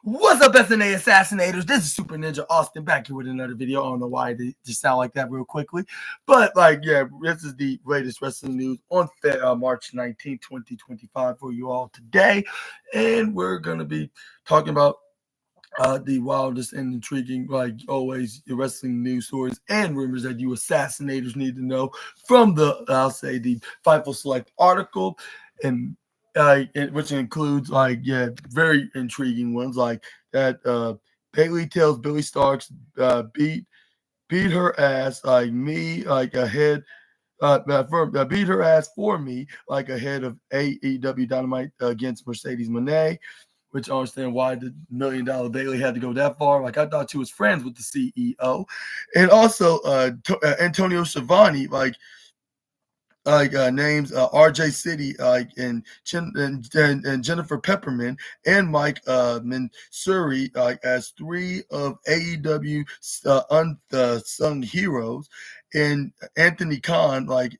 What's up, SNA Assassinators? This is Super Ninja Austin back here with another video. I don't know why it just sound like that real quickly. But, this is the latest wrestling news on March 19th, 2025 for you all today. And we're going to be talking about the wildest and intriguing, like always, the wrestling news stories and rumors that you assassinators need to know from the, I'll say, the Fightful Select article, and which includes very intriguing ones like that. Bailey tells Billy Starks beat her ass like me like ahead. Beat her ass for me like ahead of AEW Dynamite against Mercedes Moné, which I understand why the $1 Million Bailey had to go that far. Like, I thought she was friends with the CEO. And also Antonio Schiavone, names RJ City and Jennifer Pepperman and Mike Mansuri as three of AEW unsung heroes, and Anthony Khan on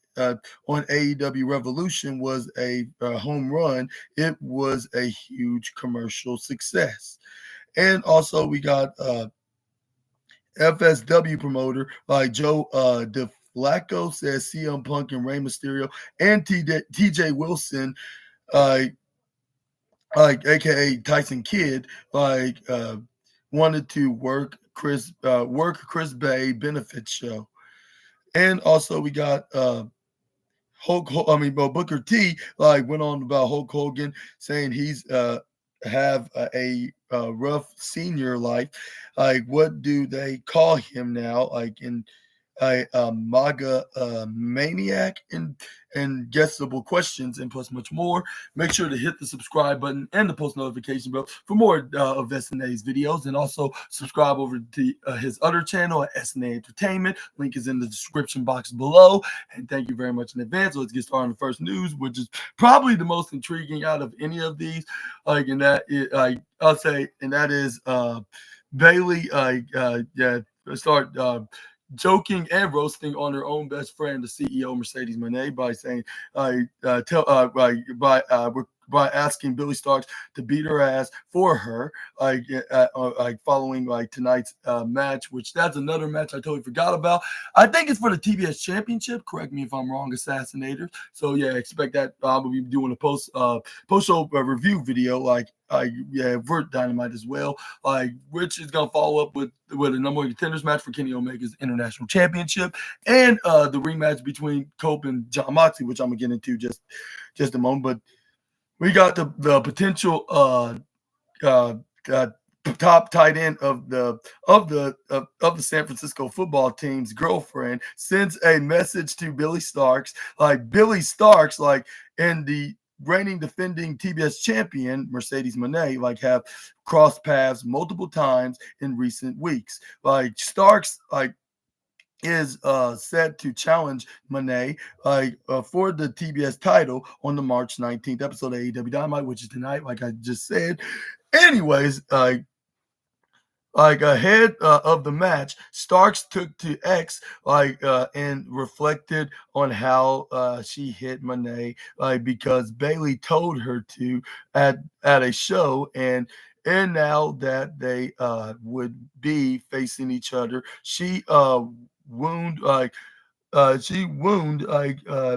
AEW Revolution was a home run. It was a huge commercial success. And also we got FSW promoter like Joe Flacco says CM Punk and Rey Mysterio and TJ Wilson, aka Tyson Kidd, wanted to work Chris Bay benefit show. And also we got Booker T went on about Hulk Hogan saying he's have a rough senior life. Like, what do they call him now? In MAGA maniac, and guessable questions, and plus much more. Make sure to hit the subscribe button and the post notification bell for more of SNA's videos, and also subscribe over to his other channel at SNA Entertainment. Link is in the description box below. And thank you very much in advance. So let's get started on the first news, which is probably the most intriguing out of any of these. And that is, I'll say, and that is Bailey. Start joking and roasting on her own best friend, the CEO Mercedes Moné, by saying, by asking Billy Starks to beat her ass for her, following tonight's match, which that's another match I totally forgot about. I think it's for the TBS Championship. Correct me if I'm wrong, Assassinators. So yeah, expect that. We'll be doing a post show review video, for Dynamite as well. Which is gonna follow up with a number one contenders match for Kenny Omega's International Championship, and the rematch between Cope and John Moxley, which I'm gonna get into just a moment. But we got the potential top tight end of the San Francisco football team's girlfriend sends a message to Billy Starks. Billy Starks, and the reigning defending TBS champion Mercedes Moné, have crossed paths multiple times in recent weeks. Starks is set to challenge Moné for the TBS title on the March 19th episode of AEW Dynamite, which is tonight, like I just said. Anyways, ahead of the match, Starks took to X and reflected on how she hit Moné because Bailey told her to at a show, and now that they would be facing each other, she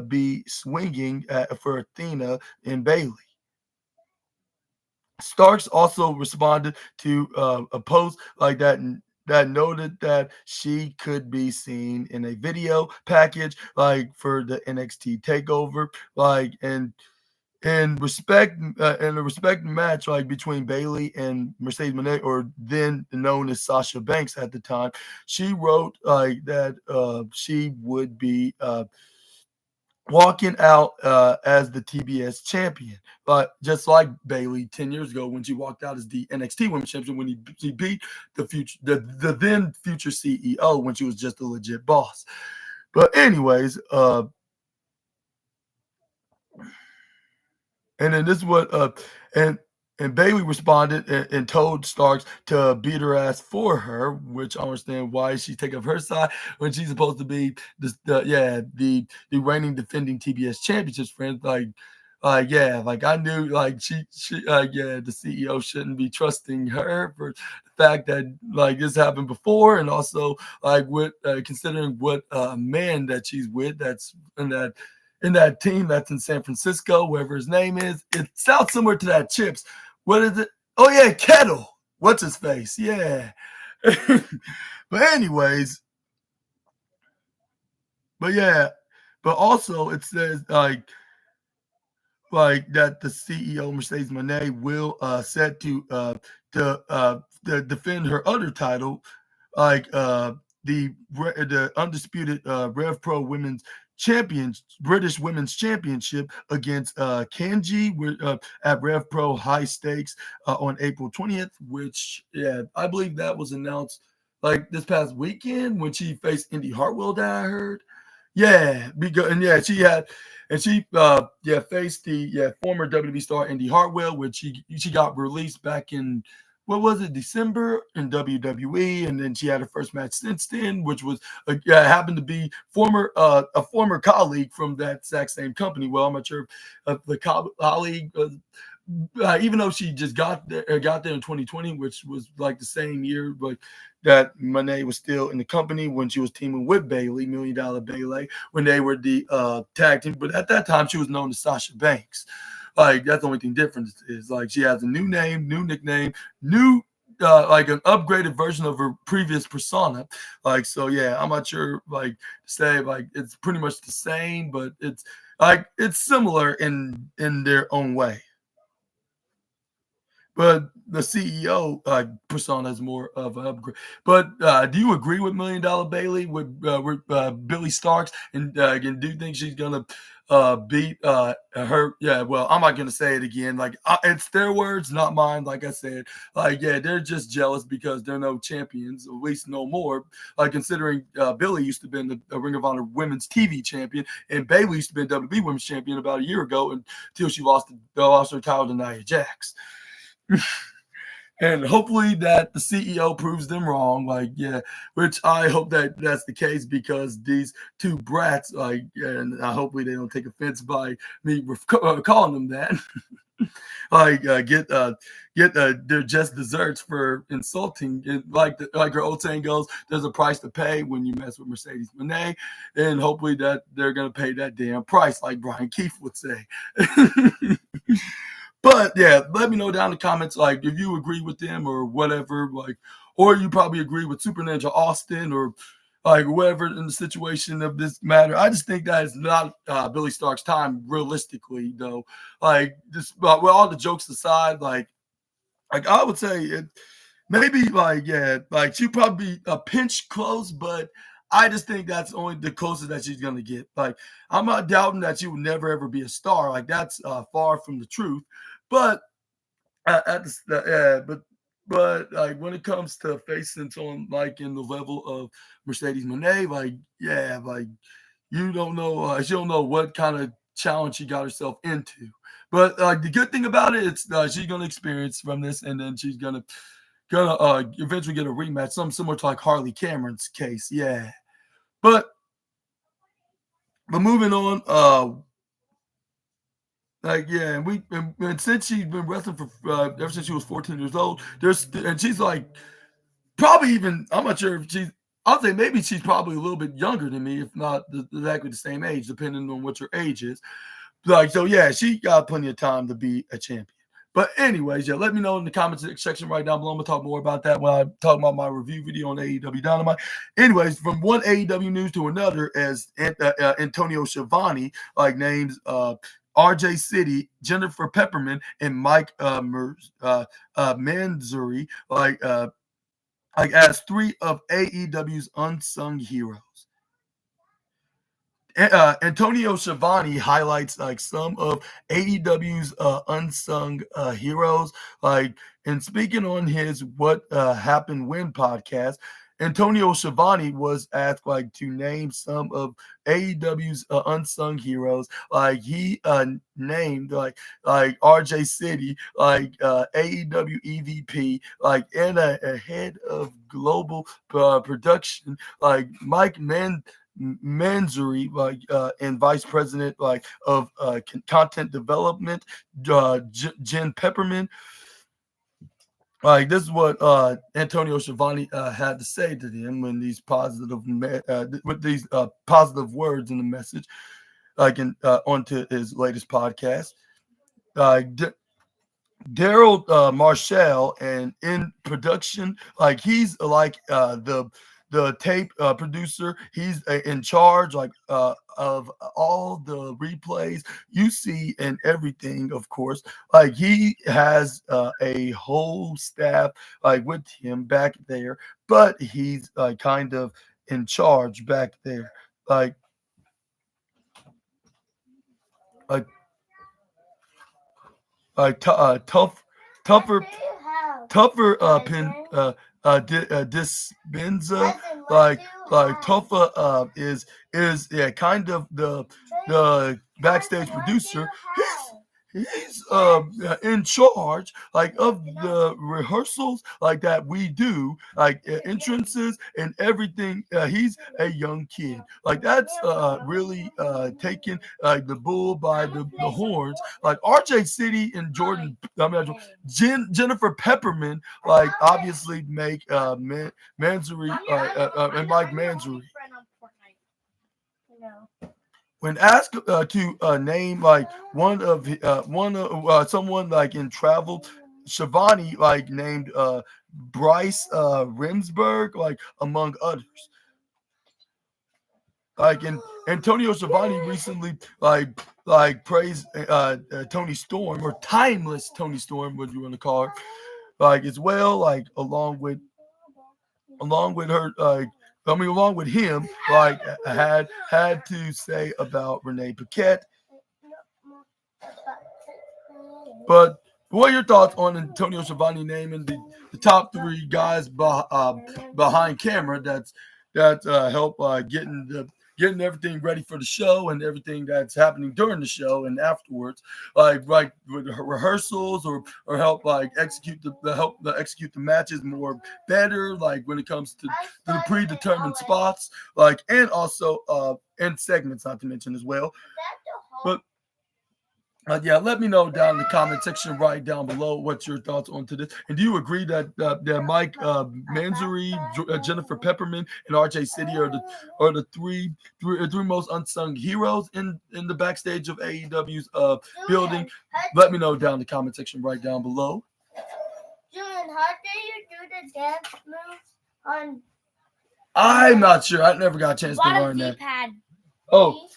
be swinging for Athena and Bailey. Starks also responded to a post that noted that she could be seen in a video package for the NXT takeover, in a respect match between Bailey and Mercedes Moné, or then known as Sasha Banks at the time. She wrote that she would be walking out as the TBS champion, but just like Bailey 10 years ago when she walked out as the NXT Women's Champion, when she beat the then future CEO when she was just a legit boss. But anyways, and then this is what and Bailey responded and told Starks to beat her ass for her, which I understand why she's taking up her side when she's supposed to be the reigning defending TBS championships friend. Yeah, like I knew like yeah, the CEO shouldn't be trusting her for the fact that like this happened before, and also like with considering what man that she's with that's in that team that's in San Francisco, wherever his name is. It sounds similar to that Chips. What is it? Oh yeah, Kettle. What's his face? Yeah. But anyways, but yeah, but also it says like that the CEO Mercedes Moné will set to defend her other title, like the undisputed Rev Pro Women's Champions British Women's Championship against Kanji at Rev Pro High Stakes on April 20th, which yeah I believe that was announced like this past weekend when she faced Indy Hartwell. That I heard. Yeah, because and yeah, she yeah faced the former WWE star Indy Hartwell, which she got released back in what was it December in WWE, and then she had her first match since then, which was yeah, happened to be a former colleague from that exact same company. Well, I'm not sure if the colleague. Even though she just got there in 2020, which was like the same year, but that Monet was still in the company when she was teaming with Bailey, Million Dollar Bailey, when they were the tag team. But at that time, she was known as Sasha Banks. Like that's the only thing different is like she has a new name, new nickname, new like an upgraded version of her previous persona. Like so, yeah, I'm not sure like to say like it's pretty much the same, but it's similar in their own way. But the CEO persona is more of an upgrade. But do you agree with Million Dollar Bailey with Billy Starks, and do you think she's gonna beat her? Yeah, well, I'm not gonna say it again. Like it's their words, not mine. Like I said, like yeah, they're just jealous because they're no champions, at least no more. Like considering Billy used to be the Ring of Honor Women's TV champion, and Bailey used to be WWE Women's champion about a year ago until she lost her title to Nia Jax. And hopefully that the CEO proves them wrong. Like, yeah, which I hope that that's the case because these two brats, like, and hopefully they don't take offense by me calling them that. Like, they're just desserts for insulting. And like her old saying goes, there's a price to pay when you mess with Mercedes Moné, and hopefully that they're gonna pay that damn price, like Brian Keefe would say. But yeah, let me know down in the comments, like if you agree with them or whatever, like, or you probably agree with Super Ninja Austin or like whoever in the situation of this matter. I just think that it's not Billy Stark's time, realistically, though. Like, just with all the jokes aside, like I would say it maybe like yeah, like she'd probably be a pinch close, but I just think that's only the closest that she's gonna get. Like, I'm not doubting that she will never ever be a star. Like that's far from the truth. But at but like when it comes to facing someone like in the level of Mercedes Moné, like yeah, like you don't know, she don't know what kind of challenge she got herself into. But the good thing about it, it's she's gonna experience from this, and then she's gonna eventually get a rematch, something similar to like Harley Cameron's case. Yeah, but moving on, like yeah, and since she's been wrestling for ever since she was 14 years old, and she's like probably even I'm not sure if she's I'll say maybe she's probably a little bit younger than me, if not exactly the same age, depending on what your age is. Like so, yeah, she got plenty of time to be a champion. But anyways, yeah, let me know in the comments section right down below. I'm gonna talk more about that when I talk about my review video on AEW Dynamite. Anyways, from one AEW news to another, as Antonio Schiavone names RJ City, Jennifer Pepperman, and Mike Manzuri as three of AEW's unsung heroes. Antonio Schiavone highlights like some of AEW's unsung heroes. Like, and speaking on his "What Happened When" podcast, Antonio Schiavone was asked like to name some of AEW's unsung heroes. Like he named like RJ City, like AEW EVP, like and a head of global production, like Mike Mansouri, and Vice President of Content Development, Jen Pepperman. This is what Antonio Schiavone had to say to them when these with these positive words in the message, onto his latest podcast. Daryl Marshall, and in production, he's the tape producer. He's in charge of all the replays you see and everything. Of course, he has a whole staff with him back there, but he's kind of in charge back there. Like like tougher pin dispenza Tofa is yeah, kind of the backstage producer. He's in charge of the rehearsals that we do, entrances and everything. He's a young kid, that's really taking the bull by the horns. RJ City and Jennifer Pepperman obviously make Mansouri and Mike Mansouri. When asked to name someone in travel, Shivani named Bryce Remsburg among others. And Antonio Schiavone recently praised Tony Storm, or timeless Tony Storm, what you want to call her, as well, along with her, along with him, had to say about Renee Paquette. But what are your thoughts on Antonio Schiavone naming the top three guys behind camera that help getting everything ready for the show and everything that's happening during the show and afterwards, with rehearsals or help execute the matches more better, when it comes to the predetermined spots, and also and segments, not to mention as well. But yeah, let me know down in the comment section right down below what's your thoughts on to this. And do you agree that Mike Mansouri, Jennifer Pepperman, and RJ City are the three most unsung heroes in the backstage of AEW's building? Let me know down in the comment section right down below. Julian, how do you do the dance moves on? I'm not sure. I never got a chance to learn that. Oh,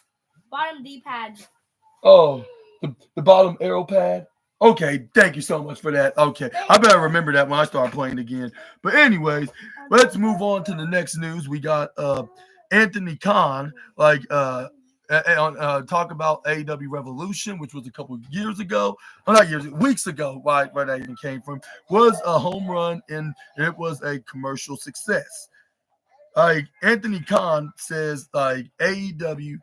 bottom D-pad. Oh. The bottom arrow pad. Okay, thank you so much for that. Okay, I better remember that when I start playing again. But anyways, let's move on to the next news. We got Anthony Khan talk about AEW Revolution, which was a couple of years ago, weeks ago, where that even came from, was a home run and it was a commercial success. Anthony Khan says AEW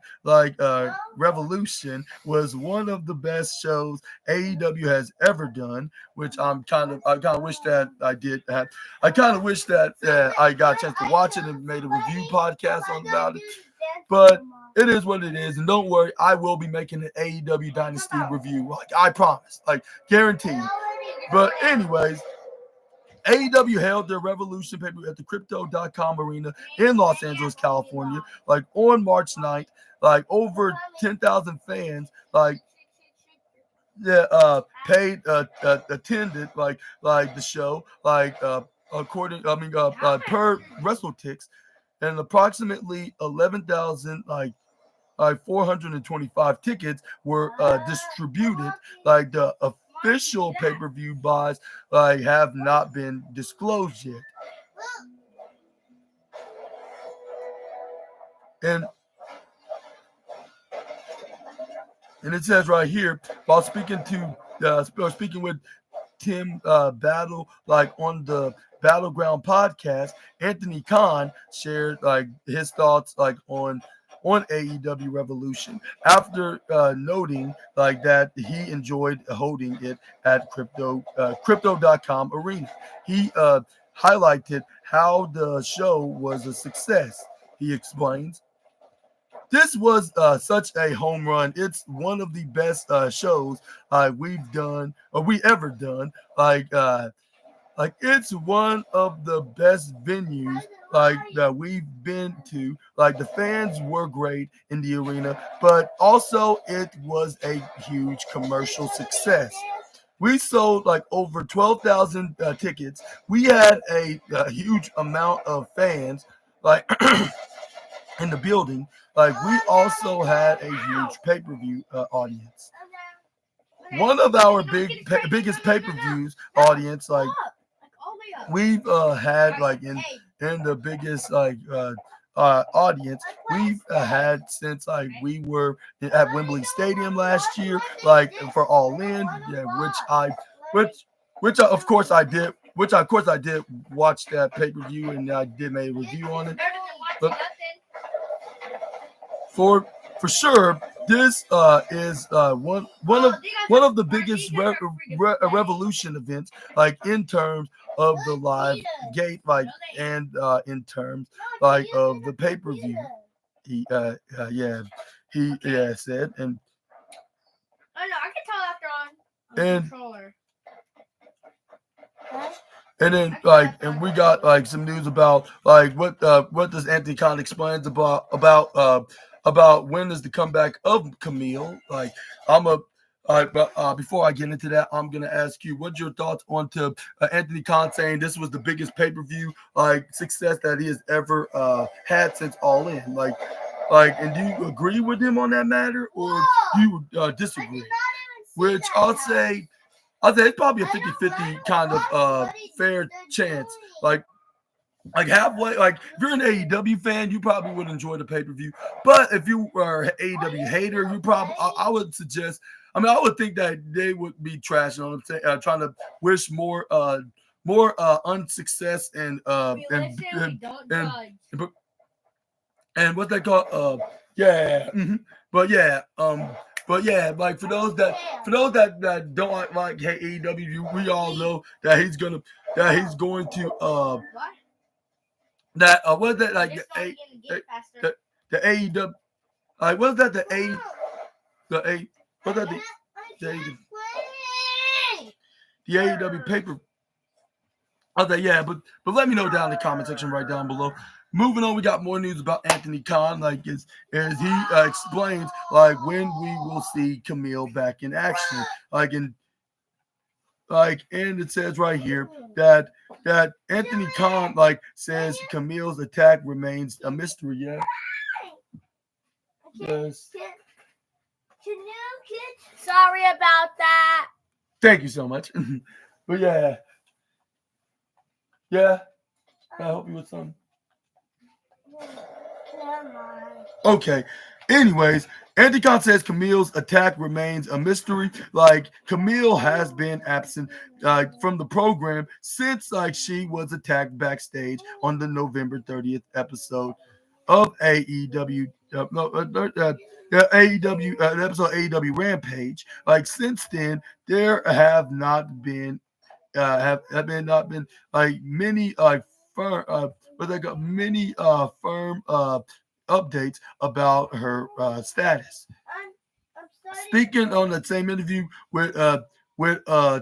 Revolution was one of the best shows AEW has ever done, which I kind of wish that I did that. I kind of wish that I got a chance to watch it and made a review podcast about it. But it is what it is, and don't worry, I will be making an AEW Dynasty review. I promise, guaranteed. But anyways, AEW held their Revolution pay-per-view at the Crypto.com Arena in Los Angeles, California, on March 9th. Over 10,000 fans, paid attended the show, per WrestleTix, and approximately 11,000 425 tickets were distributed. The official pay-per-view buys have not been disclosed yet. And it says right here, while speaking with Tim Battle on the Battleground podcast, Anthony Khan shared his thoughts on AEW Revolution after noting that he enjoyed holding it at Crypto.com Arena. He highlighted how the show was a success. He explains. this was such a home run. It's one of the best shows we've done or we ever done. Like it's one of the best venues like that we've been to. Like the fans were great in the arena, but also it was a huge commercial success. We sold like over 12,000 tickets. We had a huge amount of fans like in the building. Like we also had a huge pay-per-view audience. One of our biggest pay-per-views audience, like we've had like in the biggest audience we've had since like we were at Wembley Stadium last year, like for All In, yeah, which of course I did, watch that pay per view and I did make a review on it. But for for sure, this is one of the biggest revolution events, like in terms of the live gate, like and in terms like of the pay per view. He yeah he yeah said I know. I can tell after on the and controller. and then like and we got like some news about like what does Anthony Khan explains about when is the comeback of Camille. Like I'm a but before I get into that, I'm gonna ask you, what's your thoughts on to Anthony Khan saying this was the biggest pay per view like success that he has ever had since All In? And do you agree with him on that matter, or do you disagree? Which I'll say it's probably a 50-50 kind of fair chance. Like halfway, like if you're an AEW fan, you probably would enjoy the pay-per-view. But if you are an AEW hater, you probably I would suggest. I mean, I would think that they would be trashing on him, trying to wish more unsuccess and and what they call yeah but yeah like for those that don't like hey AEW, we all know that he's going to that what's that like the AEW like what's that the A what's that the AEW paper. Okay, yeah, but let me know down in the comment section right down below. Moving on, we got more news about Anthony Khan, like as he explains like when we will see Camille back in action, and it says right here that Anthony Khan like says Camille's attack remains a mystery. Yeah. Yes. Sorry about that. Thank you so much. But yeah. I hope you with something. Okay. Anyways, Anthony Khan says Camille's attack remains a mystery. Like Camille has been absent from the program since like she was attacked backstage on the November 30th episode of AEW. AEW episode AEW Rampage. Like since then, there have not been have been not been like many firm but they got many firm updates about her status. Speaking on that same interview with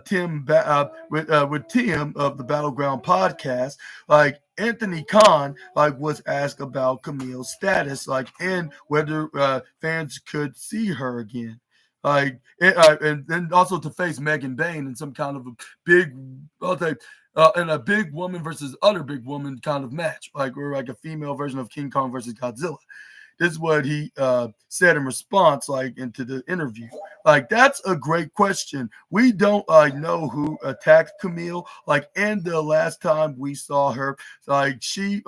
Tim of the Battleground podcast, like Anthony Khan like was asked about Camille's status, like and whether fans could see her again. And then also to face Megan Bain in some kind of a big, I'll say, in a big woman versus other big woman kind of match, like or like a female version of King Kong versus Godzilla. This is what he said in response, like into the interview. Like that's a great question. We don't know who attacked Camille. Like, and the last time we saw her, like she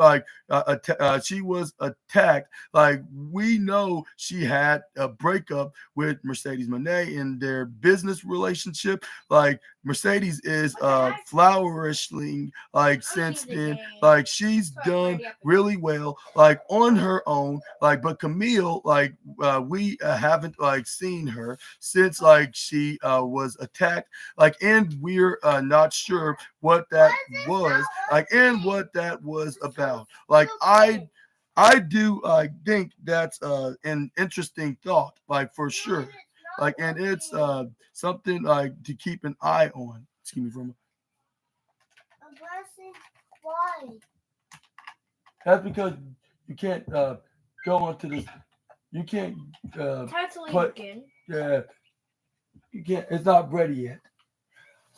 she was attacked. Like we know she had a breakup with Mercedes Moné in their business relationship. Like Mercedes is flourishing like since then. Like she's done really well like on her own. Like but Camille like we haven't like seen her since like she was attacked. Like and we're not sure what that was like and what that was about. I do think that's an interesting thought, like for sure. Like, and it's something like to keep an eye on. Excuse me for a moment. A blessing? Why? That's because you can't go onto this. You can't put. Yeah, you can't. It's not ready yet.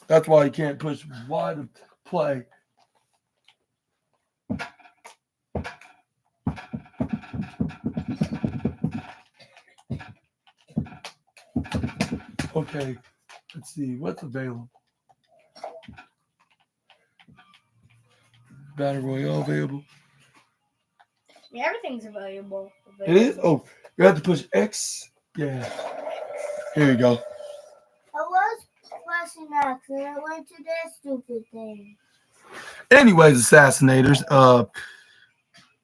That's why you can't push Y to play. Okay, let's see what's available. Battle Royale available. Yeah, everything's available. It is. Oh, you have to push X. Yeah. Here you go. I was pressing X and I went to this stupid thing. Anyways, assassinators.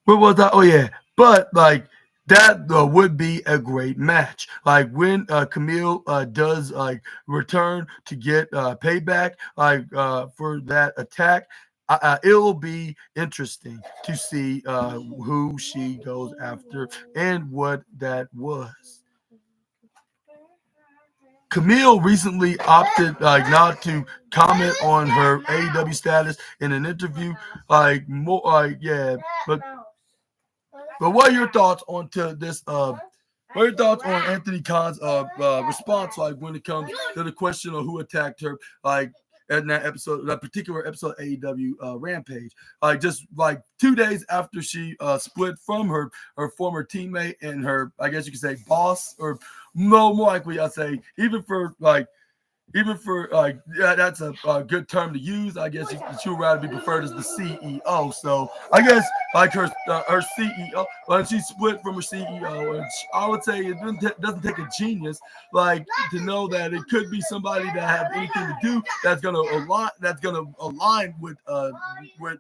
What was that? Oh yeah, but like that would be a great match. Like when Camille does like return to get payback, like for that attack. It'll be interesting to see who she goes after and what that was. Camille recently opted like not to comment on her AEW status in an interview. Like more, yeah, but what are your thoughts on to this? What are your thoughts on Anthony Khan's response? Like when it comes to the question of who attacked her, like in that episode, that particular episode of AEW Rampage, like just like 2 days after she split from her former teammate and her, I guess you could say boss, or no, more likely I'd say even for yeah, that's a good term to use. I guess she would rather be preferred as the CEO. So I guess like her CEO, when she split from her CEO, and I would say it doesn't take a genius like to know that it could be somebody that have anything to do that's gonna align with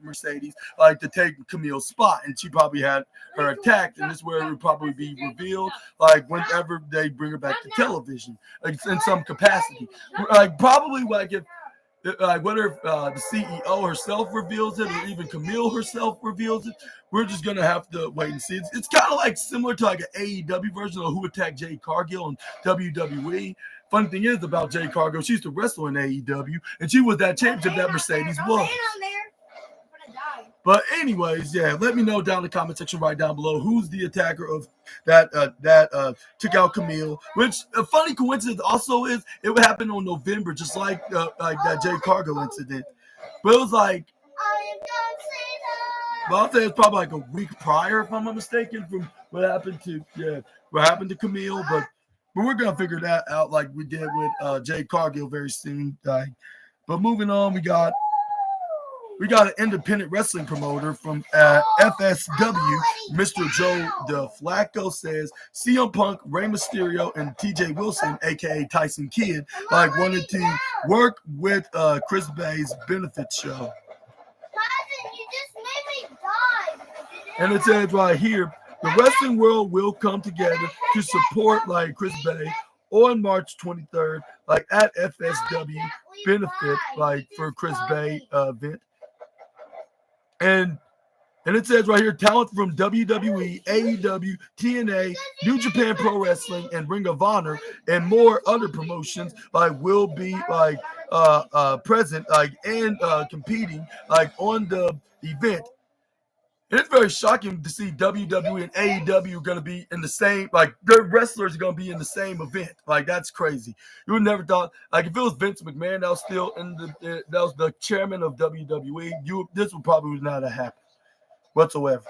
Mercedes, like to take Camille's spot, and she probably had her attacked, and this is where it would probably be revealed like whenever they bring her back to television, like in some capacity. Like probably like if like whether the CEO herself reveals it or even Camille herself reveals it, we're just gonna have to wait and see. It's kind of like similar to like an AEW version of Who Attacked Jade Cargill in WWE. Funny thing is about Jade Cargill, she used to wrestle in AEW, and she was that championship that Mercedes was. But anyways, yeah, let me know down in the comment section right down below who's the attacker of that took out Camille. Which a funny coincidence also is it would happen on November, just like that Jay Cargill incident. But it was like, but I'll say it's probably like a week prior, if I'm not mistaken, from what happened to Camille. But we're gonna figure that out like we did with Jay Cargill very soon. But moving on, we got an independent wrestling promoter from FSW, Mr. Joe DeFlacco says CM Punk, Rey Mysterio, and TJ Wilson, aka Tyson Kidd, like wanted to work with Chris Bay's benefit show. And it says right here, the wrestling world will come together to support like Chris Bay on March 23rd, like at FSW benefit, like for Chris Bay event. And it says right here, talent from WWE, AEW, TNA, New Japan Pro Wrestling, and Ring of Honor, and more other promotions like will be like present like and competing like on the event. And it's very shocking to see WWE and AEW are going to be in the same, like their wrestlers are going to be in the same event. Like that's crazy. You would never thought, like if it was Vince McMahon that was still that was the chairman of WWE, this would probably not have happened whatsoever.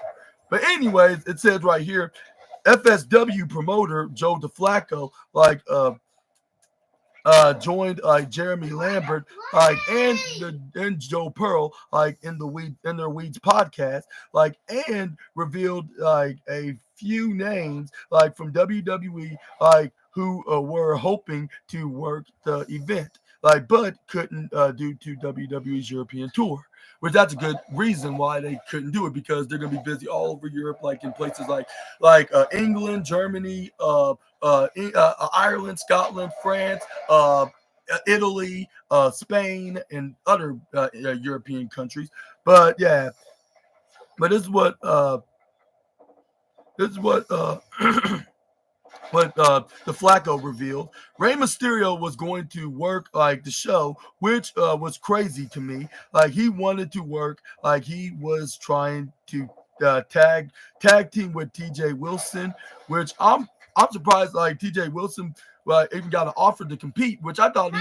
But anyways, it says right here, FSW promoter Joe DeFlacco joined Jeremy Lambert and Joe Pearl like in their Weeds podcast and revealed like a few names like from WWE who were hoping to work the event but couldn't due to WWE's European tour. Which that's a good reason why they couldn't do it, because they're gonna be busy all over Europe, like in places like England, Germany, Ireland, Scotland, France, Italy, Spain, and other European countries. But yeah, but this is what this is what but the Flacco revealed. Rey Mysterio was going to work like the show, which was crazy to me. Like he wanted to work, like he was trying to tag team with TJ Wilson, which I'm surprised. Like TJ Wilson even got an offer to compete, which I thought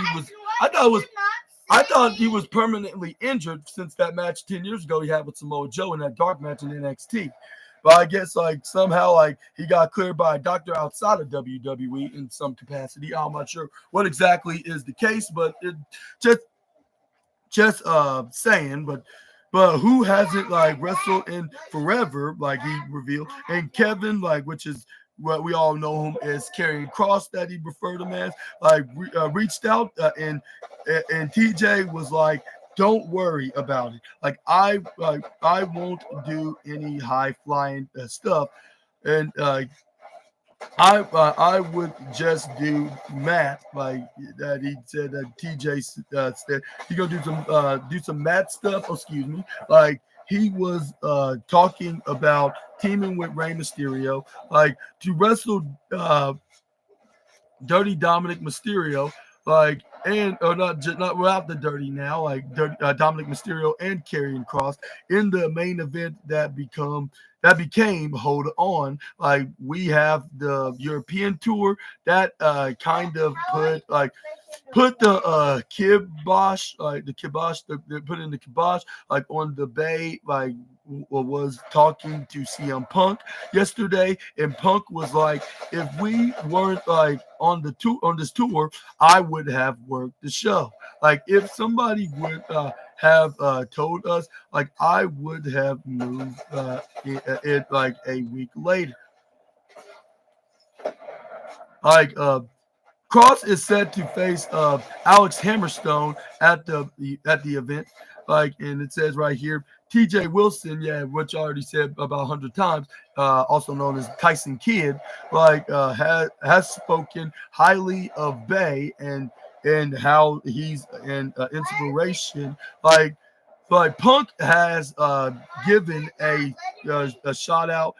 he was permanently injured since that match 10 years ago he had with Samoa Joe in that dark match in NXT. But I guess like somehow like he got cleared by a doctor outside of WWE in some capacity. I'm not sure what exactly is the case, but it just saying, but who hasn't like wrestled in forever, like he revealed, and Kevin, like which is what we all know him as Karrion Kross that he referred him as, like reached out and TJ was like, don't worry about it. Like I won't do any high flying stuff, and I would just do Matt like that. He said that TJ said he gonna do some Matt stuff. Oh, excuse me. Like he was talking about teaming with Rey Mysterio, like to wrestle Dirty Dominic Mysterio, like and or not without the dirty now, like Dominic Mysterio and Karrion Kross in the main event that became Hold On. Like we have the European tour that kind of put the kibosh, like the kibosh, they put in the kibosh, like on the Bay, like was talking to CM Punk yesterday, and Punk was like, if we weren't like on this tour, I would have worked the show. Like if somebody would have told us, like I would have moved it like a week later. Like Cross is set to face Alex Hammerstone at the event. Like, and it says right here, T.J. Wilson, yeah, which I already said about 100 times, also known as Tyson Kidd, like has spoken highly of Bay and how he's an inspiration. Like Punk has given a shout out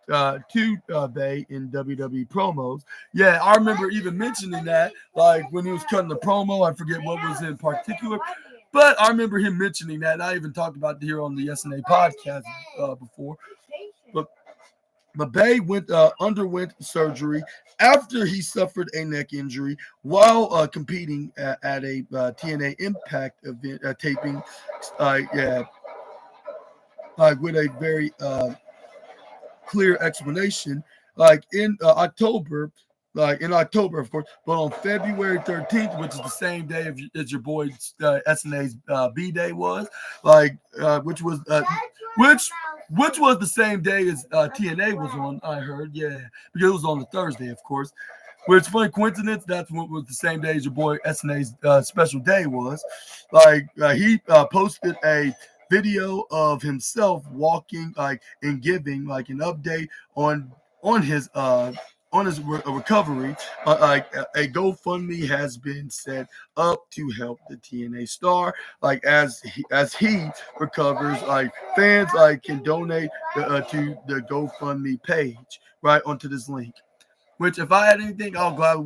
to Bay in WWE promos. Yeah, I remember even mentioning that, like when he was cutting the promo. I forget what was in particular, but I remember him mentioning that. And I even talked about it here on the SNA podcast before. But Bay underwent surgery after he suffered a neck injury while competing at a TNA Impact event taping. Yeah, with a very clear explanation, like in October, of course, but on February 13th, which is the same day as your boy SNA's B Day was, like which was the same day as TNA was on. I heard, yeah, because it was on the Thursday, of course. Which funny coincidence, that's what was the same day as your boy SNA's special day was. Like he posted a video of himself walking like and giving like an update on his recovery. Like a GoFundMe has been set up to help the TNA star. Like as he recovers, like fans like can donate to the GoFundMe page right onto this link. Which if I had anything, I'll gladly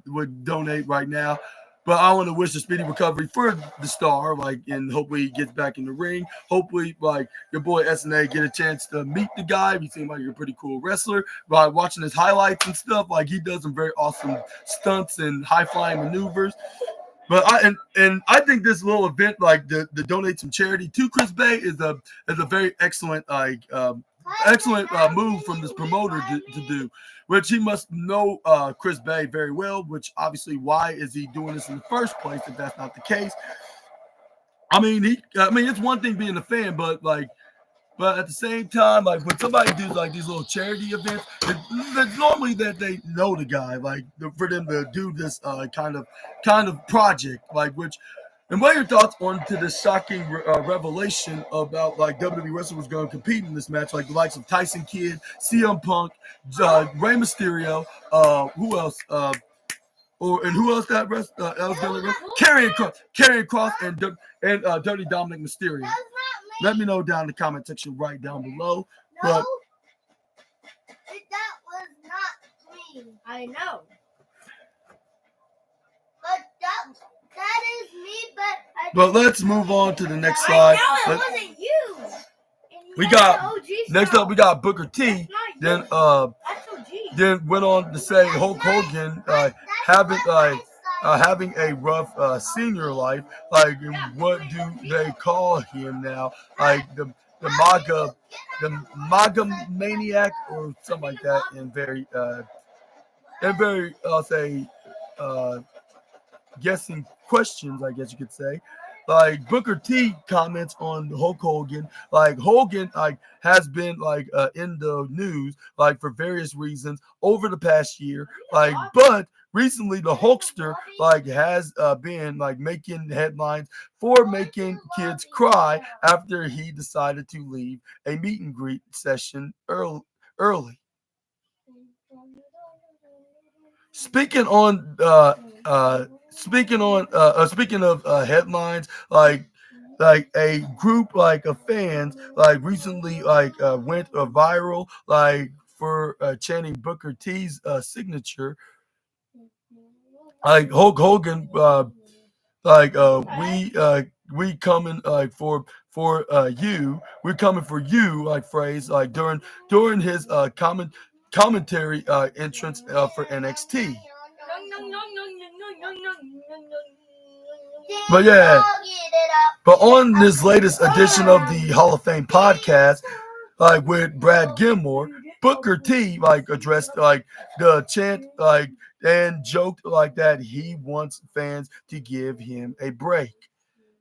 would donate right now. But I want to wish a speedy recovery for the star, like, and hopefully he gets back in the ring. Hopefully, like, your boy SNA get a chance to meet the guy. He seems like you're a pretty cool wrestler. By watching his highlights and stuff, like, he does some very awesome stunts and high-flying maneuvers. But I think this little event, like the donate some charity to Chris Bay, is a very excellent move from this promoter to do, which he must know Chris Bay very well, which obviously why is he doing this in the first place if that's not the case? I mean, it's one thing being a fan, but at the same time, like when somebody does like these little charity events, it's normally that they know the guy, like for them to do this kind of project, like which. And what are your thoughts on to this shocking revelation about like WWE wrestlers was going to compete in this match, like the likes of Tyson Kidd, CM Punk, Rey Mysterio, who else? And who else that rest? Else going to Karrion Kross, and Dirty Dominic Mysterio. Let me know down in the comment section right down below. But I know. But that is me, But let's move on to the next slide. I know it wasn't you. We got next up. We got Booker T. Then then went on to say Hulk Hogan having a rough senior life. Like, what do they call him now? Like the MAGA maniac or something like that. And very I'll say guessing questions, I guess you could say. Like Booker T comments on Hulk Hogan. Like Hogan has been in the news for various reasons over the past year. But recently the Hulkster has been making headlines for making kids cry after he decided to leave a meet and greet session early. Speaking of headlines, like a group of fans recently went viral for chanting Booker T's signature. Hulk Hogan, we coming for you, we're coming for you phrase during his commentary entrance for NXT. But yeah, but on this latest edition of the Hall of Fame podcast, with Brad Gilmore, Booker T addressed the chant and joked that he wants fans to give him a break.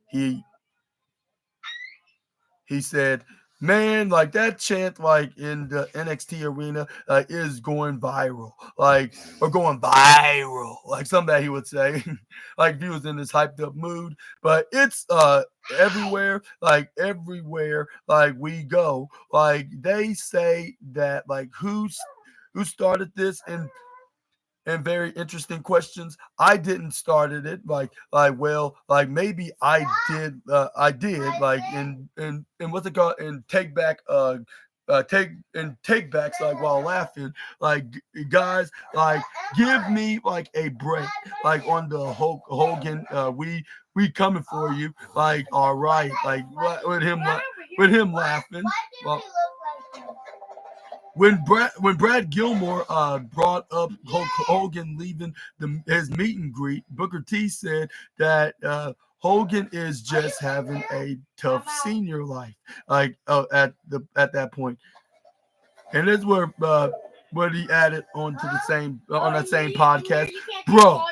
He said, man, that chant in the NXT arena is going viral, or going viral, something that he would say, if he was in this hyped up mood. But it's everywhere, everywhere we go, they say that who started this, and very interesting questions. I didn't started it. Maybe I did. I did. In what's it called? And take back. Take backs while laughing. Guys, give me a break. On the Hulk Hogan. We coming for you. All right. With him laughing. Well, when Brad Gilmore brought up Hulk Hogan leaving his meet and greet, Booker T said that Hogan is just having a tough senior life, at that point. And that's where what he added on that same podcast, bro.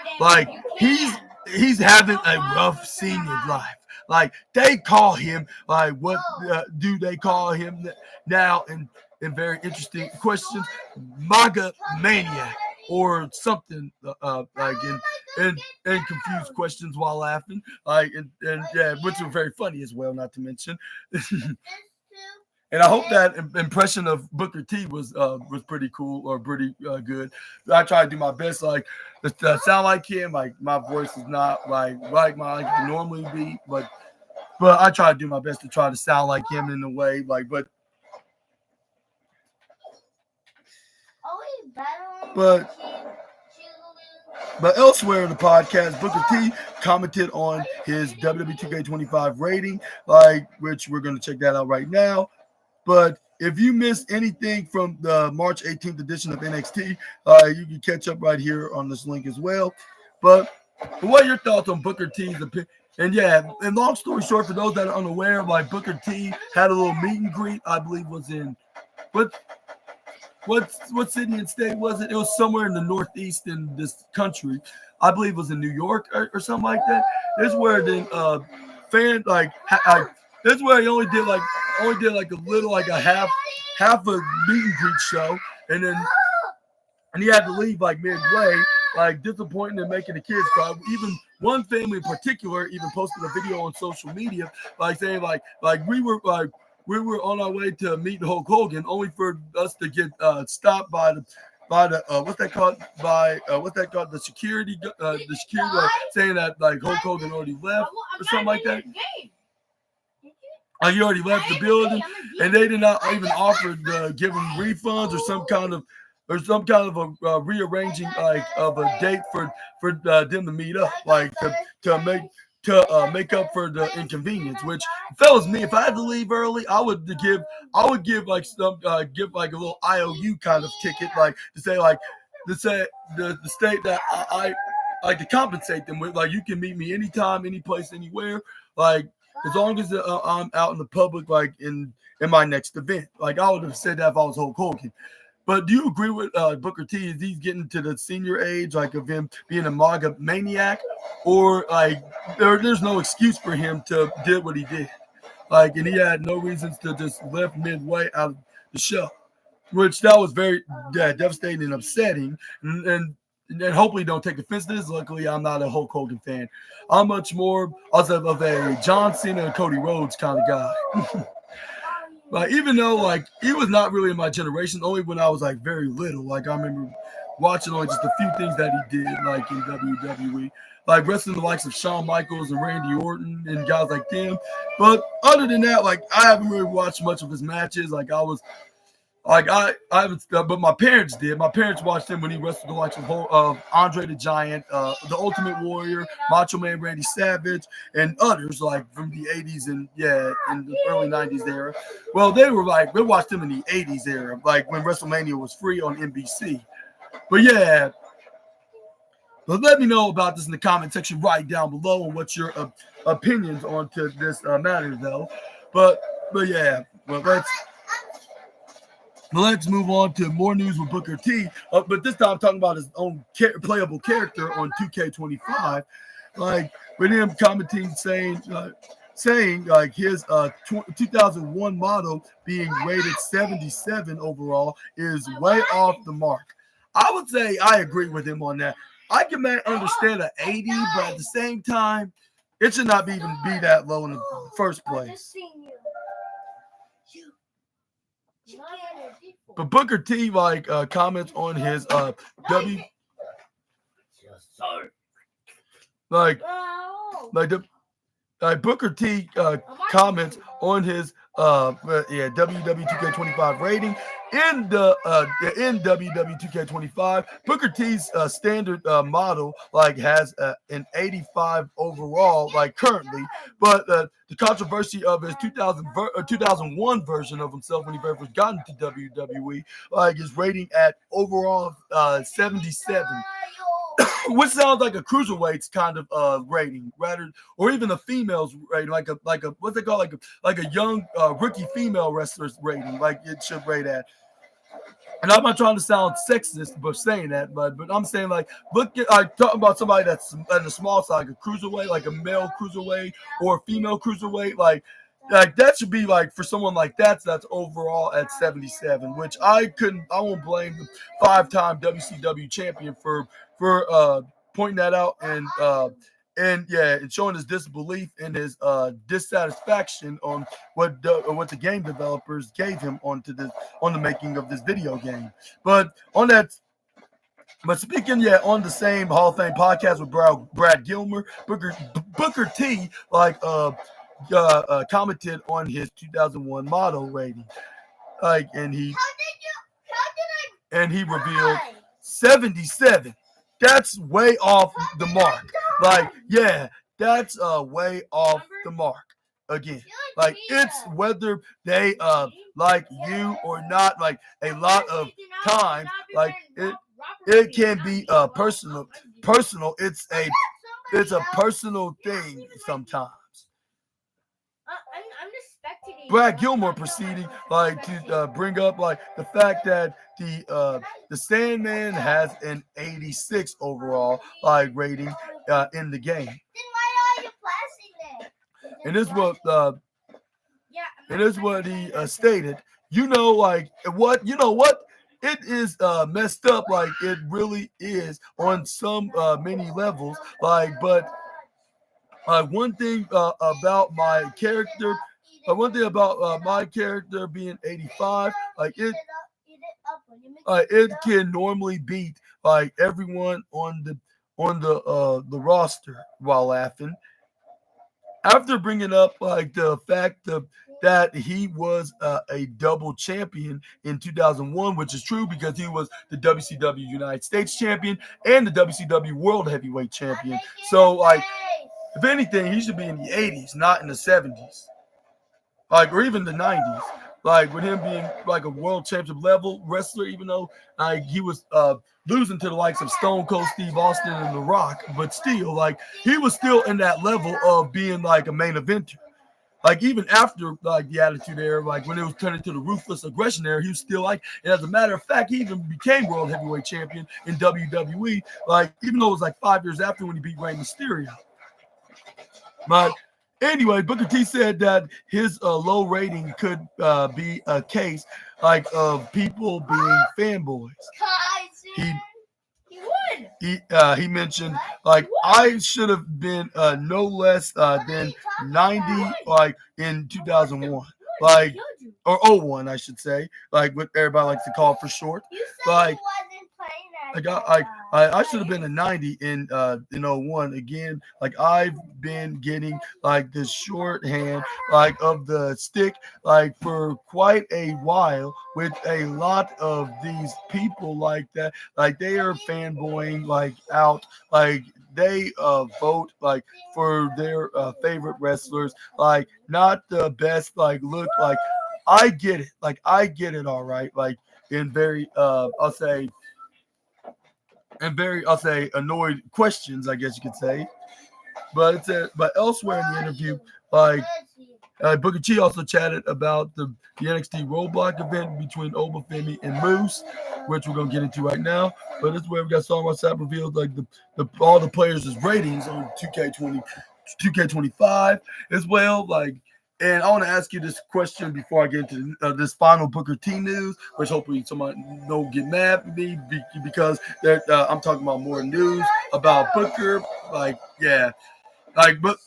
He's having a rough senior life. They call him what do they call him now? And very interesting questions, MAGA maniac or something and confused questions while laughing, and yeah, which were very funny as well, not to mention. And I hope that impression of Booker T was pretty cool or pretty good. I try to do my best, to sound like him. My voice is not like I normally be, but I try to do my best to try to sound like him in a way, but. But elsewhere in the podcast, Booker T commented on his WWE 2K25 rating, which we're going to check that out right now. But if you missed anything from the March 18th edition of NXT, you can catch up right here on this link as well. But what are your thoughts on Booker T's opinion? And yeah, and long story short, for those that are unaware, Booker T had a little meet and greet, I believe was in what city and state was it? It was somewhere in the Northeast in this country. I believe it was in New York or something like that. This is where then this is where he only did a little, a half a meet and greet show, and he had to leave midway, disappointing and making the kids cry. Even one family in particular even posted a video on social media saying we were on our way to meet Hulk Hogan, only for us to get stopped by the what's that called? The security saying that Hulk Hogan already left or something like that. He already left the building, and they did not even offer to give him refunds or some kind of or some kind of a rearranging like of a date for them to meet up, like to make up for the inconvenience. Which, if that was me, if I had to leave early, I would give like some give like a little IOU kind of ticket, like to say the state that I like to compensate them with, like, you can meet me anytime, any place, anywhere, like as long as I'm out in the public, like in my next event. Like, I would have said that if I was Hulk Hogan. But do you agree with Booker T? Is he's getting to the senior age, like of him being a MAGA maniac, or like there's no excuse for him to did what he did, like, and he had no reasons to just left midway out of the show, which that was very devastating and upsetting, and hopefully don't take offense to this. Luckily, I'm not a Hulk Hogan fan. I'm much more also of a John Cena and Cody Rhodes kind of guy. Like, even though like he was not really in my generation, only when I was like very little. Like, I remember watching like just a few things that he did, like in WWE, like wrestling the likes of Shawn Michaels and Randy Orton and guys like them. But other than that, like, I haven't really watched much of his matches. Like, I haven't, but my parents did. My parents watched him when he wrestled the likes of Andre the Giant, the Ultimate Warrior, Macho Man Randy Savage, and others like from the 80s and in the early 90s era. Well, they watched him in the 80s era, like when WrestleMania was free on NBC. But yeah, but let me know about this in the comment section right down below and what's your opinions on to this matter, though. But yeah, well, let's move on to more news with Booker T. But this time, I'm talking about his own playable character on 2K25. Like, with him commenting, saying like his 2001 model being rated 77 overall is way off the mark. I would say I agree with him on that. I can understand an 80, but at the same time, it should not even be that low in the first place. But Booker T like comments on his Booker T comments on his WWE 2K25 rating in WWE 2K25. Booker T's standard model like has an 85 overall, like currently, but the controversy of his 2001 version of himself when he very first got into WWE, like, his rating at overall 77. Which sounds like a cruiserweight's kind of rating, rather, or even a female's rating, like a what's they call like a young rookie female wrestler's rating, like it should rate at. And I'm not trying to sound sexist, but saying that, but I'm saying, like, look at, I talk about somebody that's at the small side, like a cruiserweight, like a male cruiserweight or a female cruiserweight, like that should be like for someone like that's overall at 77, which I won't blame the 5-time WCW champion for pointing that out and showing his disbelief and his dissatisfaction on what the game developers gave him on the making of this video game. But speaking on the same Hall of Fame podcast with Brad Gilmer, Booker T like commented on his 2001 model rating, like, and he revealed 77. That's way off the mark. Like, yeah, that's way off the mark. Again, like, it's whether they like you or not. Like, a lot of times, like, it can be personal. It's a personal thing sometimes. Brad Gilmore proceeding like to bring up like the fact that the Sandman has an 86 overall like rating in the game. Then why are you plastic there? And this is what he stated. You know what? It is messed up. Like, it really is on some many levels. Like, but one thing about my character. One thing about my character being 85, like it can normally beat like everyone on the roster while laughing. After bringing up like the fact that that he was a double champion in 2001, which is true because he was the WCW United States champion and the WCW World Heavyweight champion. So, like, if anything, he should be in the 80s, not in the 70s, like, or even the 90s. Like, with him being like a world championship level wrestler, even though like he was losing to the likes of Stone Cold Steve Austin and The Rock, but still, like, he was still in that level of being like a main eventer. Like, even after like the Attitude Era, like when it was turned into the Ruthless Aggression Era, he was still like, and as a matter of fact, he even became World Heavyweight Champion in WWE. Like, even though it was like 5 years after when he beat Rey Mysterio. But anyway, Booker T said that his low rating could be a case like of people being fanboys. He mentioned like I should have been no less than 90 like in 2001, like or 01 I should say, like what everybody likes to call for short. Like I should have been a 90 in 01 again. Like I've been getting like the shorthand like of the stick like for quite a while with a lot of these people like that. Like they are fanboying like out, like they vote like for their favorite wrestlers, like not the best like look. Like I get it, like I get it all right, like in very I'll say annoyed questions, I guess you could say. But it said, but elsewhere in the interview, like Booker T also chatted about the NXT Roadblock event between Obafemi and Moose, which we're gonna get into right now. But this is where we got Song WhatsApp revealed like the all the players' ratings on 2K25 as well. Like, and I want to ask you this question before I get into this final Booker T news, which hopefully somebody don't get mad at me because I'm talking about more news about Booker. Like, yeah. Like, but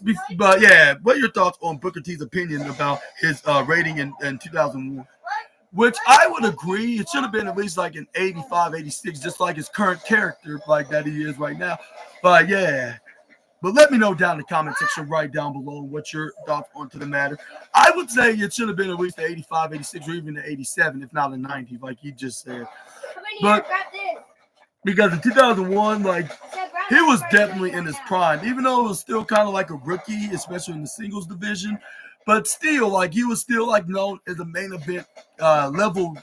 yeah, what are your thoughts on Booker T's opinion about his rating in 2001? Which I would agree, it should have been at least like an 85, 86, just like his current character, like that he is right now. But yeah. But let me know down in the comment section right down below what your thoughts onto the matter. I would say it should have been at least the 85, 86, or even the 87, if not the 90, like you just said. But because in 2001, like, he was definitely in his prime, even though it was still kind of like a rookie, especially in the singles division. But still, like, he was still like known as a main event level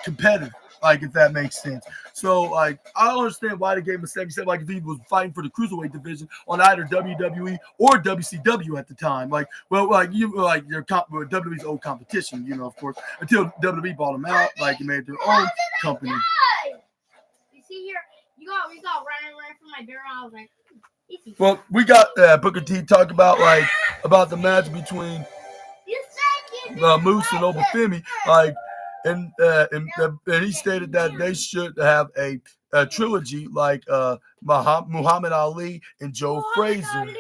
competitor, like, if that makes sense. So, like, I don't understand why they gave him a 77. Like, if he was fighting for the cruiserweight division on either WWE or WCW at the time, like, well, like you, like your WWE's old competition, you know, of course, until WWE bought him out, like, he made their own company. You see here, you got running from my door. I was like, well, we got Booker T talk about the match between Moose and Obafemi, like, and he stated that they should have a trilogy like Muhammad Ali and Joe Frazier,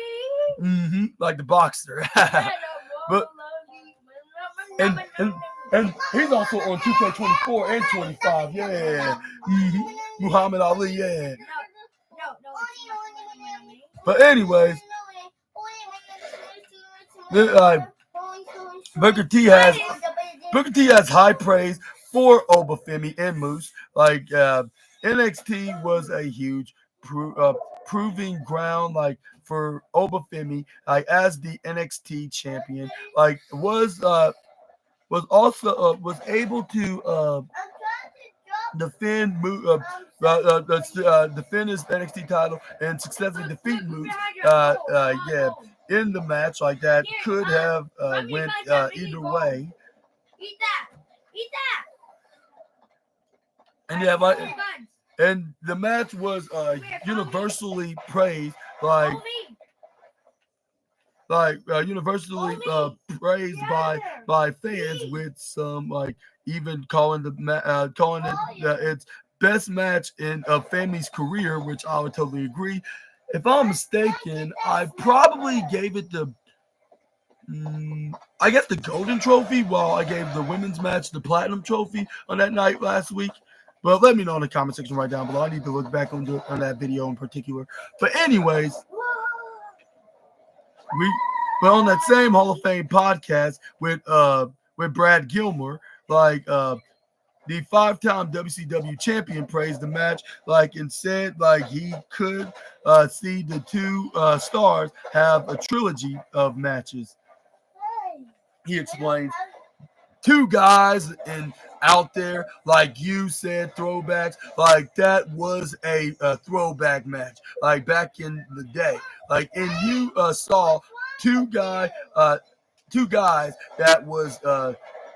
like the boxer. But and he's also on 2K24 and 25. Yeah, Muhammad Ali. Yeah. But anyways, Booker T has high praise for Obafemi and Moose. Like NXT was a huge proving ground, like for Obafemi, like as the NXT champion, like was able to defend defend his NXT title and successfully defeat Moose. In the match, like that could have went either way. Eat that. And yeah, and the match was universally praised, universally praised by fans, with some like even calling it its best match in Fami's career, which I would totally agree. If I'm mistaken, I probably gave it the I guess the golden trophy, while I gave the women's match the platinum trophy on that night last week. But let me know in the comment section right down below. I need to look back on that video in particular. But anyways, But on that same Hall of Fame podcast with Brad Gilmore, like the five-time WCW champion praised the match, like, and said like he could see the two stars have a trilogy of matches. He explains two guys and out there, like you said, throwbacks, like that was a throwback match, like back in the day, like, and you saw two guy, two guys that was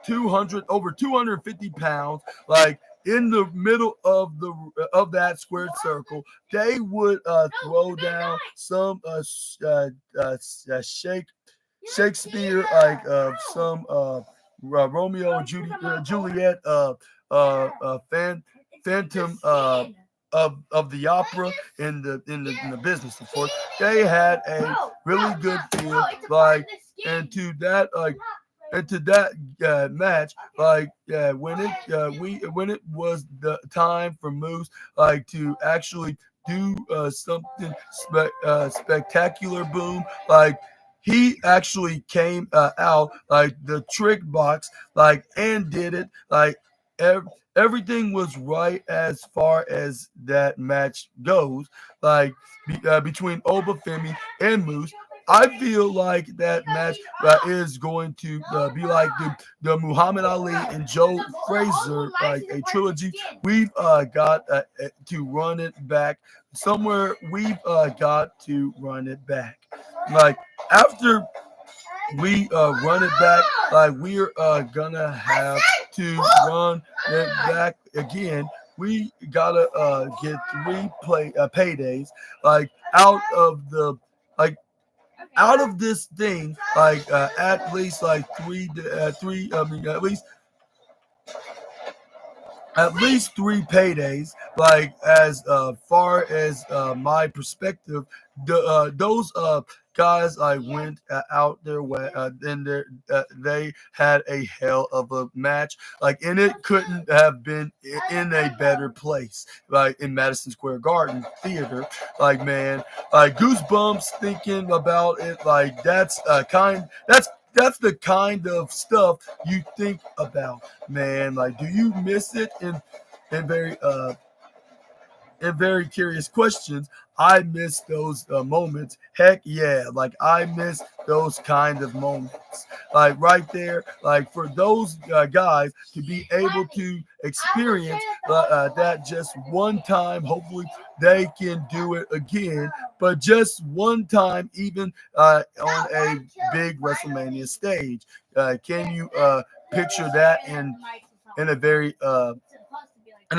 200 over 250 pounds, like in the middle of that squared circle. They would throw down some Shakespeare, like some Romeo and Juliet, Phantom of the opera in the business. Of course, they had a really good feel, like, and to that match, like when it was the time for Moose, like, to actually do something spectacular, boom, like he actually came out like the trick box, like, and did it, like everything was right as far as that match goes, like between Obafemi and Moose. I feel like that match is going to be like the Muhammad Ali and Joe Frazier, like a trilogy. We've got to run it back somewhere. We've got to run it back. Like after we run it back, like we're gonna have to run it back again. We gotta get three paydays, like like out of this thing, like at least like three. I mean, at least three paydays. Like as far as my perspective, those guys I went out their way, and they had a hell of a match. Like, and it couldn't have been in a better place. Like in Madison Square Garden Theater. Like, man, like goosebumps thinking about it. Like that's the kind of stuff you think about, man. Like, do you miss it? In very and very curious questions. I miss those moments. Heck yeah, like I miss those kind of moments. Like right there, like for those guys to be able to experience that just one time. Hopefully, they can do it again, but just one time, even on a big WrestleMania stage. Can you picture that in a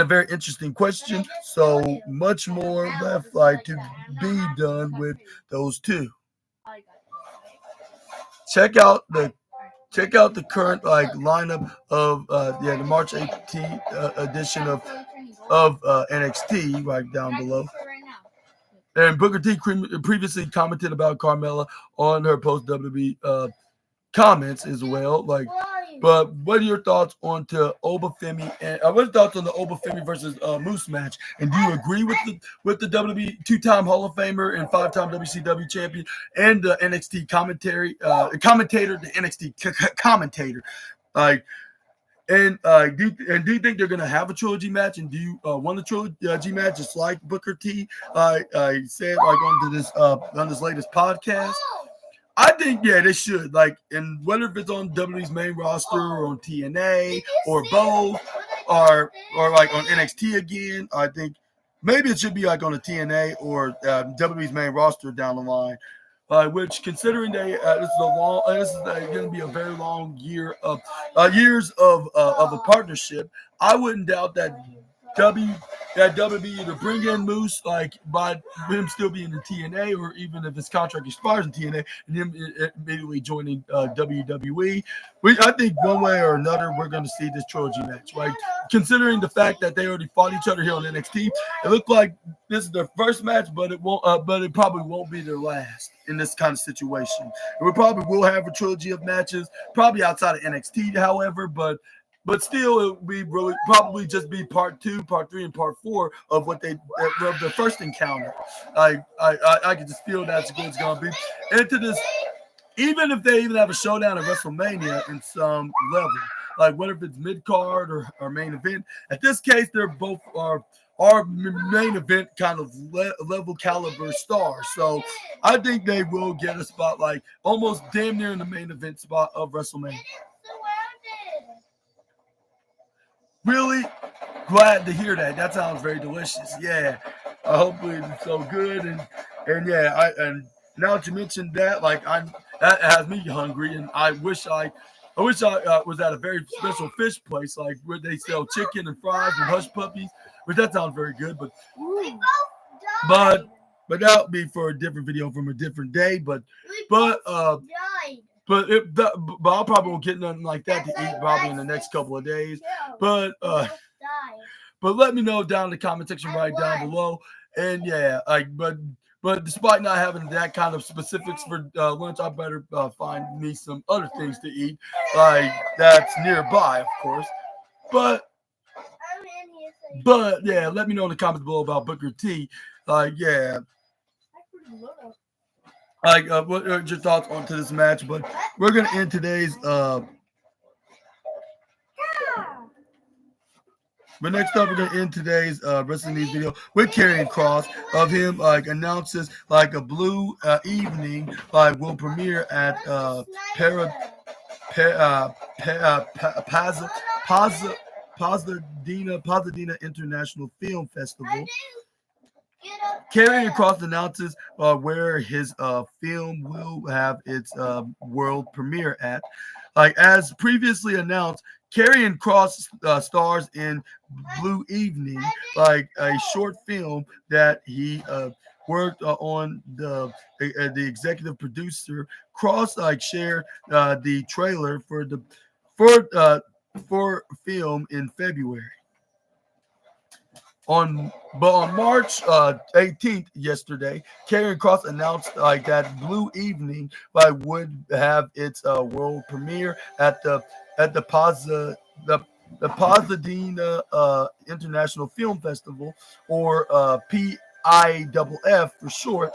very interesting question. So much more left, like, to be done with those two. Check out the current like lineup of the March 18th edition of NXT right down below. And Booker T previously commented about Carmella on her post WWE comments as well. Like, but what are your thoughts on to Obafemi and what are your thoughts on the Obafemi versus Moose match? And do you agree with the WWE two-time Hall of Famer and five-time WCW champion and the NXT commentator, the NXT commentator, like? And do you think they're gonna have a trilogy match? And do you want a trilogy match just like Booker T said, like on this latest podcast? I think, yeah, they should. Like, and whether if it's on WWE's main roster or on TNA or both, or like on NXT again, I think maybe it should be like on a TNA or WWE's main roster down the line. Which, considering this is going to be a very long years of a partnership, I wouldn't doubt that WWE to bring in Moose, like by him still being in TNA, or even if his contract expires in TNA and him immediately joining WWE. I think one way or another we're going to see this trilogy match. Like, considering the fact that they already fought each other here on NXT, it looked like this is their first match, but it won't. But it probably won't be their last in this kind of situation. And we probably will have a trilogy of matches, probably outside of NXT, however, but still, it will be really probably just be part 2, part 3, and part 4 of what of the first encounter. I can just feel that's what it's gonna be. even if they even have a showdown at WrestleMania in some level, like whether if it's mid card or main event. At this case, they're both are main event kind of level caliber stars. So I think they will get a spot like almost damn near in the main event spot of WrestleMania. Really glad to hear that. That sounds very delicious. Yeah. Hopefully it's so good and yeah, and now that you mentioned that, like that has me hungry, and I wish I was at a very special fish place, like where they sell chicken and fries and hush puppies, which that sounds very good. But but that would be for a different video from a different day. But I'll probably won't get nothing like that to eat probably in the next couple of days. But let me know down in the comment section right down below. And yeah, but despite not having that kind of specifics for lunch, I better find me some other things to eat, like that's nearby, of course. But yeah, let me know in the comments below about Booker T. Like yeah, like what are your thoughts onto this match? But we're gonna end today's But next up, we're gonna end today's Wrestling News video with Karrion Kross of him like announces like a blue evening like will premiere at Pasadena International Film Festival. Karrion Kross announces where his film will have its world premiere at. Like as previously announced, Karrion Kross stars in Blue Evening, like a short film that he worked on. The executive producer Kross like shared the trailer for film in February. On March 18th, yesterday, Karrion Kross announced like that Blue Evening like would have its world premiere at the Pasadena International Film Festival, or PIFF for short.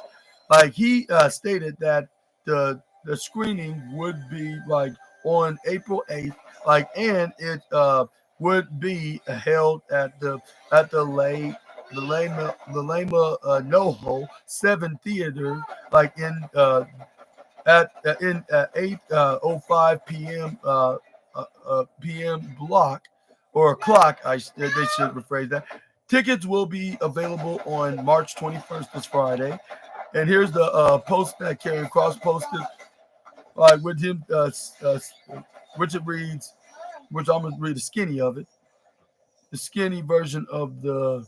Like he stated that the screening would be like on April 8th, like, and it would be held at the Lema NoHo 7 Theater, like in at 8:05 p.m. PM block or clock. They should rephrase that. Tickets will be available on March 21st, this Friday. And here's the post that Karrion Kross posted, like with him, which it reads, which I'm gonna read the skinny of it, the skinny version of the.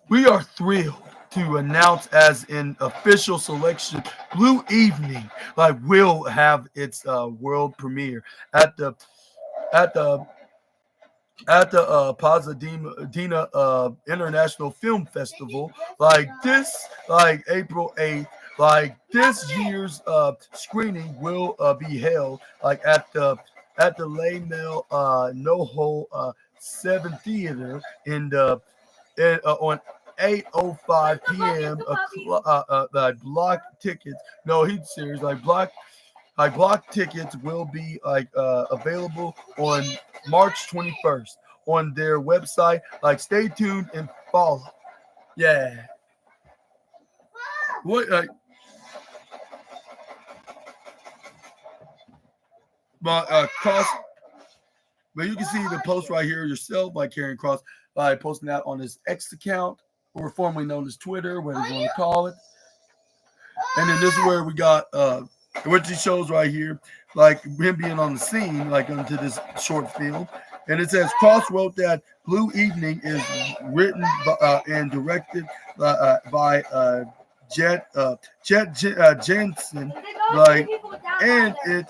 We are thrilled to announce as an official selection, Blue Evening like will have its world premiere at the Pasadena International Film Festival, like this, like April 8th. Like this year's screening will be held like at the Laymel NoHo 7 Theater in the on 8:05 p.m. Like block tickets. No, he's serious. Like block tickets will be like available on March 21st on their website. Like stay tuned and follow. Yeah. What but Kross, but you can see the post right here yourself by Karrion Kross, by posting that on his X account, or formerly known as Twitter, whatever you want to call it. And then this is where we got which he shows right here, like him being on the scene, like into this short film. And it says Kross wrote that Blue Evening is written and directed by Jet Jensen, like, and it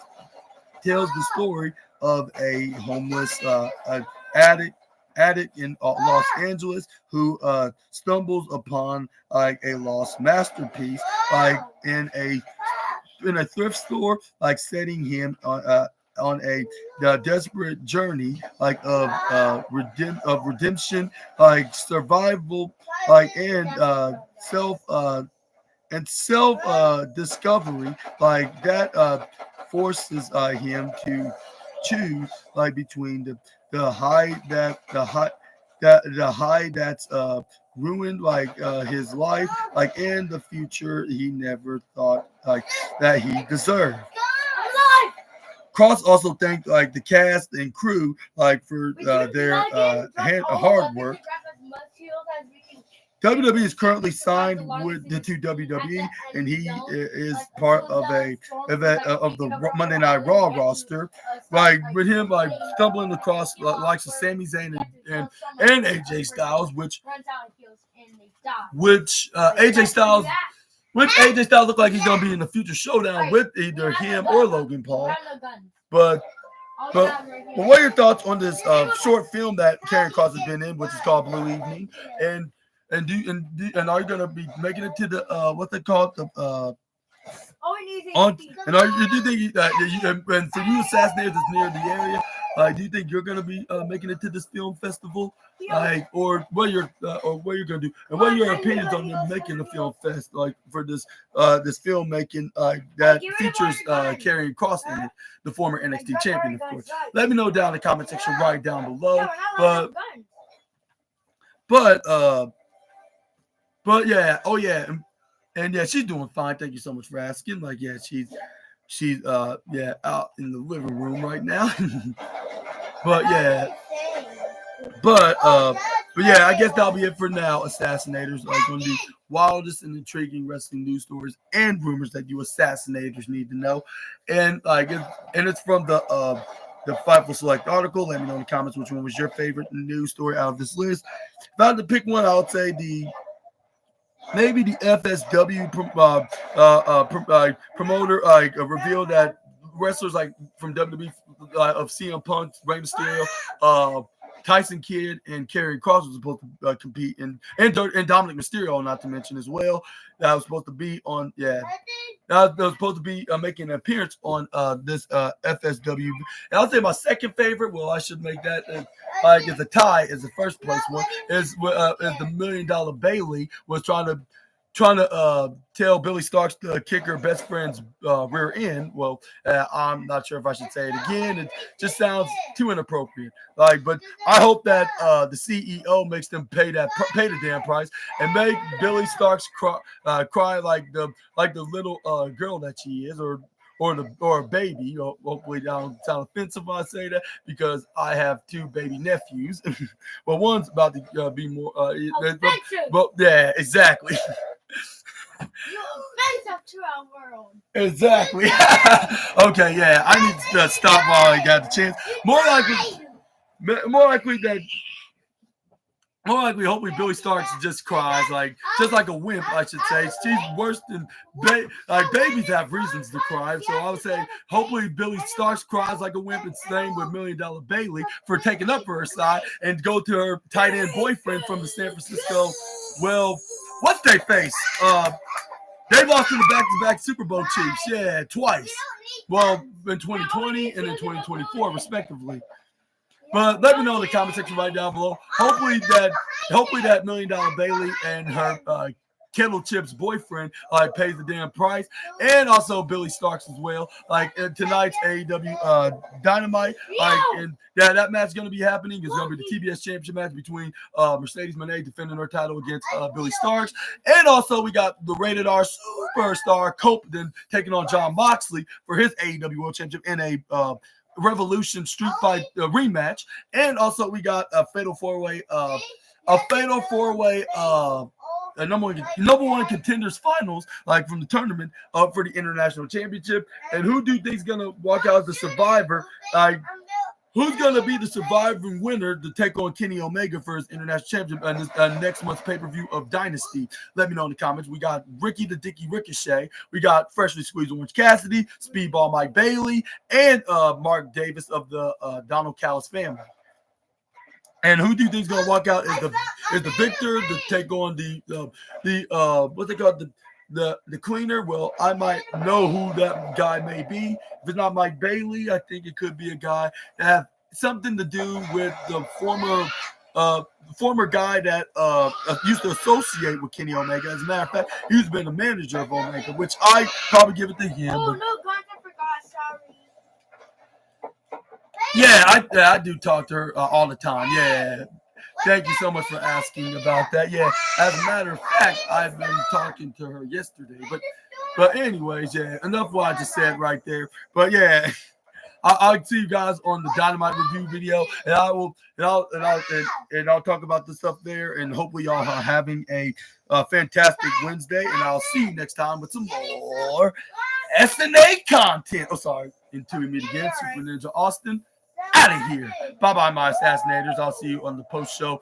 tells the story of a homeless addict in Los Angeles who stumbles upon like a lost masterpiece, like in a thrift store, like setting him on a desperate journey like of redemption, like survival, like and self discovery, like that forces him to choose like between the high that the high the high that's ruined like his life, like and the future he never thought like that he deserved. Cross also thanked like the cast and crew like for their hard work. WWE is currently signed with to WWE, and he is part of of the Monday Night Raw roster. Like with him, like stumbling across likes of Sami Zayn and AJ Styles, which AJ Styles. Which AJ Styles look like he's gonna be in the future showdown with either him or Logan Paul. But what are your thoughts on this short film that Karrion Kross has been in, which is called Blue Evening? And are you gonna be making it to the what they call it, the and do you think and for you assassinators that's near the area, do you think you're gonna be making it to this film festival? Like, or what you're gonna do, and what are your opinions on them making the film fest, like for this filmmaking that features Karrion Kross in it, the former NXT champion, of course. Let me know down in the comment section right down below. But yeah, oh yeah, and yeah, she's doing fine. Thank you so much for asking. Like, yeah, she's out in the living room right now. But yeah, I guess that'll be it for now. Assassinators like on the wildest and intriguing wrestling news stories and rumors that you assassinators need to know, and it's from the Fightful Select article. Let me know in the comments which one was your favorite news story out of this list. If I had to pick one, I would say maybe the FSW promoter revealed that wrestlers like from WWE of CM Punk, Rey Mysterio, Tyson Kidd, and Karrion Kross was supposed to compete, and Dominic Mysterio, not to mention as well. That was supposed to be on that was supposed to be making an appearance on this FSW. And I'll say my second favorite. Well, I should make that is a tie. Is the first place one is the $1 Million Bailey was trying to tell Billy Starks to kick her best friend's rear end. Well, I'm not sure if I should say it again. It just sounds too inappropriate. But I hope that the CEO makes them pay the damn price and make Billy Starks cry like the little girl that she is, or a baby. Hopefully, that don't sound offensive when I say that, because I have 2 baby nephews. Well, one's about to be more. But yeah, exactly. You offensive to our world. Exactly. Okay, yeah, I need to stop while I got the chance. More likely, hopefully Billy Starks just cries just like a wimp, I should say. She's worse than babies have reasons to cry. So I would say hopefully Billy Starks cries like a wimp, and same with $1 Million Bailey for taking up for her side and go to her tight end boyfriend from the San Francisco. Well, what's they face? They lost to the back-to-back Super Bowl Chiefs, yeah, twice. Well, in 2020 and in 2024, respectively. But let me know in the comment section right down below. Hopefully that $1 Million Bailey and her Kettle Chip's boyfriend pays the damn price, and also Billy Starks as well. Tonight's AEW Dynamite, and that match is going to be happening. It's going to be the TBS Championship match between Mercedes Moné defending her title against Billy Starks, and also we got the Rated R superstar Copeland taking on Jon Moxley for his AEW World Championship in a Revolution Street Fight rematch, and also we got a fatal four-way number one contenders finals from the tournament for the international championship. And who do you think's gonna walk out as the survivor? Who's gonna be the surviving winner to take on Kenny Omega for his international championship on this next month's pay-per-view of Dynasty? Let me know in the comments. We got Ricky the Dicky Ricochet, we got Freshly Squeezed Orange Cassidy, Speedball Mike Bailey, and Mark Davis of the Donald Callis family. And who do you think is gonna walk out is the victor to take on the what they call the cleaner, well, I might know who that guy may be. If it's not Mike Bailey, I think it could be a guy that have something to do with the former guy that used to associate with Kenny Omega. As a matter of fact, he's been a manager of Omega, which I probably give it to him. Oh But no, guys, I forgot. Sorry. yeah, I do talk to her all the time. Yeah. Thank you so much for asking about that. Yeah, as a matter of fact, I've been talking to her yesterday. But anyways, yeah, enough of what I just said right there. But yeah, I'll see you guys on the Dynamite review video, and I'll talk about the stuff there, and hopefully y'all are having a fantastic Wednesday, and I'll see you next time with some more SNA content. Oh, sorry, into me again, Super Ninja Austin. Out of here. Bye-bye, my assassinators. I'll see you on the post-show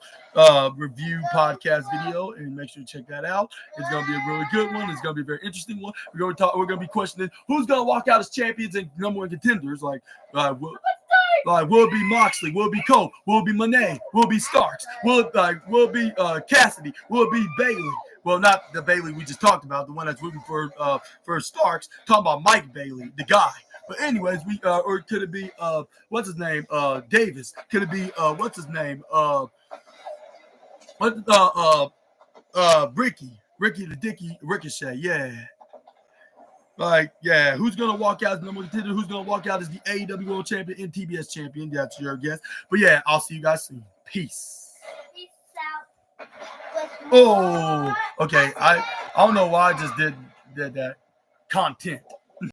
review podcast video, and make sure to check that out. It's going to be a really good one. It's going to be a very interesting one. We're going to be questioning who's going to walk out as champions and number one contenders. Will it be Moxley? Will it be Cole? Will it be Monet? Will it be Starks? Will it be Cassidy? Will it be Bailey? Well, not the Bailey we just talked about, the one that's rooting for Starks. Talking about Mike Bailey, the guy. But anyways, or could it be what's his name? Davis. Could it be what's his name? Ricky the Dicky Ricochet. Yeah. Who's gonna walk out as number one contender? Who's gonna walk out as the AEW World Champion and TBS Champion? That's your guess. But yeah, I'll see you guys soon. Peace. Peace out. Oh, okay. I don't know why I just did that content.